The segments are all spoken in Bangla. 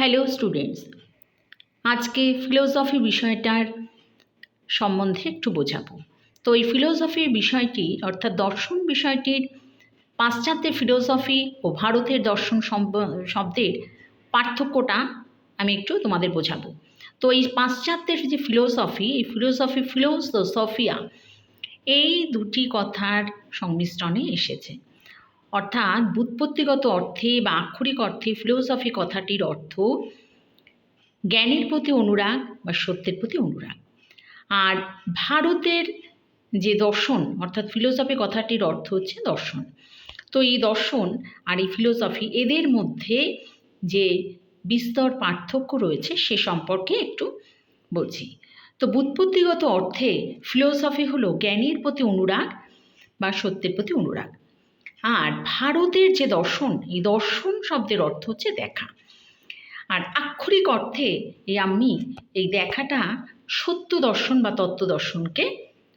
হ্যালো স্টুডেন্টস, আজকে ফিলোসফি বিষয়টার সম্বন্ধে একটু বোঝাবো। তো এই ফিলোসফি বিষয়টি অর্থাৎ দর্শন বিষয়টির পাশ্চাত্যের ফিলোসফি ও ভারতের দর্শন শব্দের পার্থক্যটা আমি একটু তোমাদের বোঝাবো। তো এই পাশ্চাত্যের যে ফিলোসফি, এই ফিলোসফিয়া এই দুটি কথার সংমিশ্রণে এসেছে। অর্থাৎ ব্যুৎপত্তিগত অর্থে বা আক্ষরিক অর্থে ফিলোসফি কথাটির অর্থ জ্ঞানের প্রতি অনুরাগ বা সত্যের প্রতি অনুরাগ। আর ভারতের যে দর্শন অর্থাৎ ফিলোসফি কথাটির অর্থ হচ্ছে দর্শন। তো এই দর্শন আর এই ফিলোসফি এদের মধ্যে যে বিস্তর পার্থক্য রয়েছে সে সম্পর্কে একটু বলছি। তো ব্যুৎপত্তিগত অর্থে ফিলোসফি হলো জ্ঞানের প্রতি অনুরাগ বা সত্যের প্রতি অনুরাগ। আর ভারতের যে দর্শন, এই দর্শন শব্দের অর্থ হচ্ছে দেখা। আর আক্ষরিক অর্থে আমি এই দেখাটা সত্য দর্শন বা তত্ত্ব দর্শনকে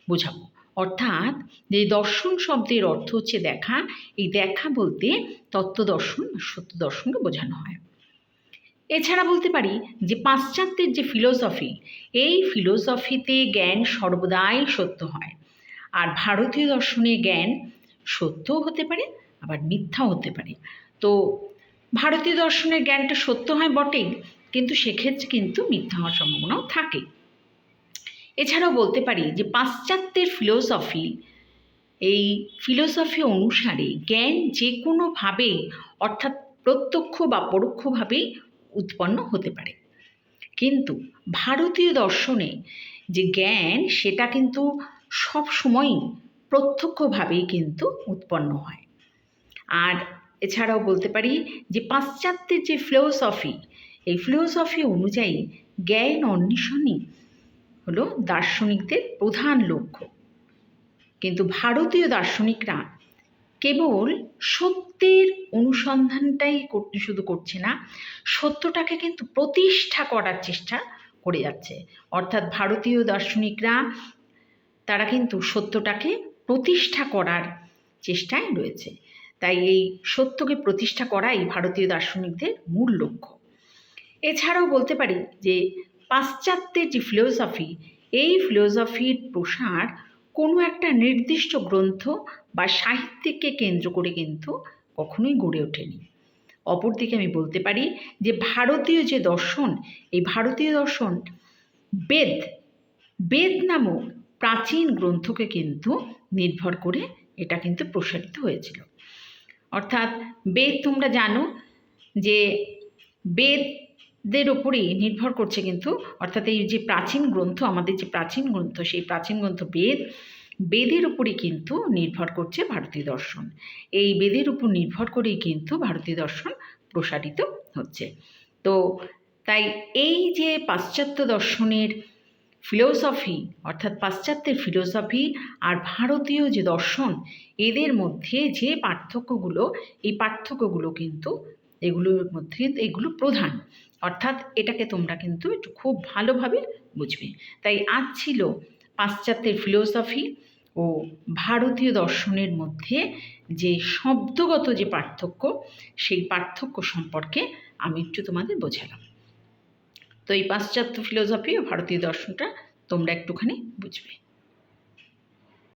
বোঝাবো। অর্থাৎ যে দর্শন শব্দের অর্থ হচ্ছে দেখা, এই দেখা বলতে তত্ত্ব দর্শন বা সত্য দর্শনকে বোঝানো হয়। এছাড়া বলতে পারি যে পাশ্চাত্যের যে ফিলোসফি, এই ফিলোসফিতে জ্ঞান সর্বদাই সত্য হয়। আর ভারতীয় দর্শনে জ্ঞান সত্যও হতে পারে আবার মিথ্যাও হতে পারে। তো ভারতীয় দর্শনের জ্ঞানটা সত্য হয় বটেই, কিন্তু সেক্ষেত্রে কিন্তু মিথ্যা হওয়ার সম্ভাবনাও থাকে। এছাড়াও বলতে পারি যে পাশ্চাত্যের ফিলোসফি, এই ফিলোসফি অনুসারে জ্ঞান যে কোনোভাবেই অর্থাৎ প্রত্যক্ষ বা পরোক্ষভাবেই উৎপন্ন হতে পারে। কিন্তু ভারতীয় দর্শনে যে জ্ঞান সেটা কিন্তু সব সময়ই প্রত্যক্ষভাবেই কিন্তু উৎপন্ন হয়। আর এছাড়াও বলতে পারি যে পাশ্চাত্যের যে ফিলোসফি, এই ফিলোসফি অনুযায়ী জ্ঞান অন্বেষণই হলো দার্শনিকদের প্রধান লক্ষ্য। কিন্তু ভারতীয় দার্শনিকরা কেবল সত্যের অনুসন্ধানটাই শুধু করছে না, সত্যটাকে কিন্তু প্রতিষ্ঠা করার চেষ্টা করে যাচ্ছে। অর্থাৎ ভারতীয় দার্শনিকরা তারা কিন্তু সত্যটাকে প্রতিষ্ঠা করার চেষ্টায় রয়েছে। তাই এই সত্যকে প্রতিষ্ঠা করাই ভারতীয় দার্শনিকদের মূল লক্ষ্য। এছাড়াও বলতে পারি যে পাশ্চাত্যের যে ফিলোসফি, এই ফিলোসফির প্রসার কোনো একটা নির্দিষ্ট গ্রন্থ বা সাহিত্যকে কেন্দ্র করে কিন্তু কখনোই গড়ে ওঠেনি। অপরদিকে আমি বলতে পারি যে ভারতীয় যে দর্শন, এই ভারতীয় দর্শন বেদ নামক প্রাচীন গ্রন্থকে কিন্তু নির্ভর করে এটা কিন্তু প্রসারিত হয়েছিল। অর্থাৎ বেদ, তোমরা জানো যে বেদের ওপরেই নির্ভর করছে কিন্তু, অর্থাৎ এই যে প্রাচীন গ্রন্থ, আমাদের যে প্রাচীন গ্রন্থ, সেই প্রাচীন গ্রন্থ বেদের উপরই কিন্তু নির্ভর করছে ভারতীয় দর্শন। এই বেদের উপর নির্ভর করেই কিন্তু ভারতীয় দর্শন প্রসারিত হচ্ছে। তো তাই এই যে পাশ্চাত্য দর্শনের ফিলোসফি অর্থাৎ পাশ্চাত্যের ফিলোসফি আর ভারতীয় যে দর্শন, এদের মধ্যে যে পার্থক্যগুলো, এই পার্থক্যগুলো কিন্তু এগুলোর মধ্যে এগুলো প্রধান। অর্থাৎ এটাকে তোমরা কিন্তু একটু খুব ভালোভাবে বুঝবে। তাই আজ ছিল পাশ্চাত্যের ফিলোসফি ও ভারতীয় দর্শনের মধ্যে যে শব্দগত যে পার্থক্য, সেই পার্থক্য সম্পর্কে আমি একটু তোমাদের বোঝালাম। তো এই পাশ্চাত্য ফিলোসফি ও ভারতীয় দর্শনটা তোমরা একটুখানি বুঝবে।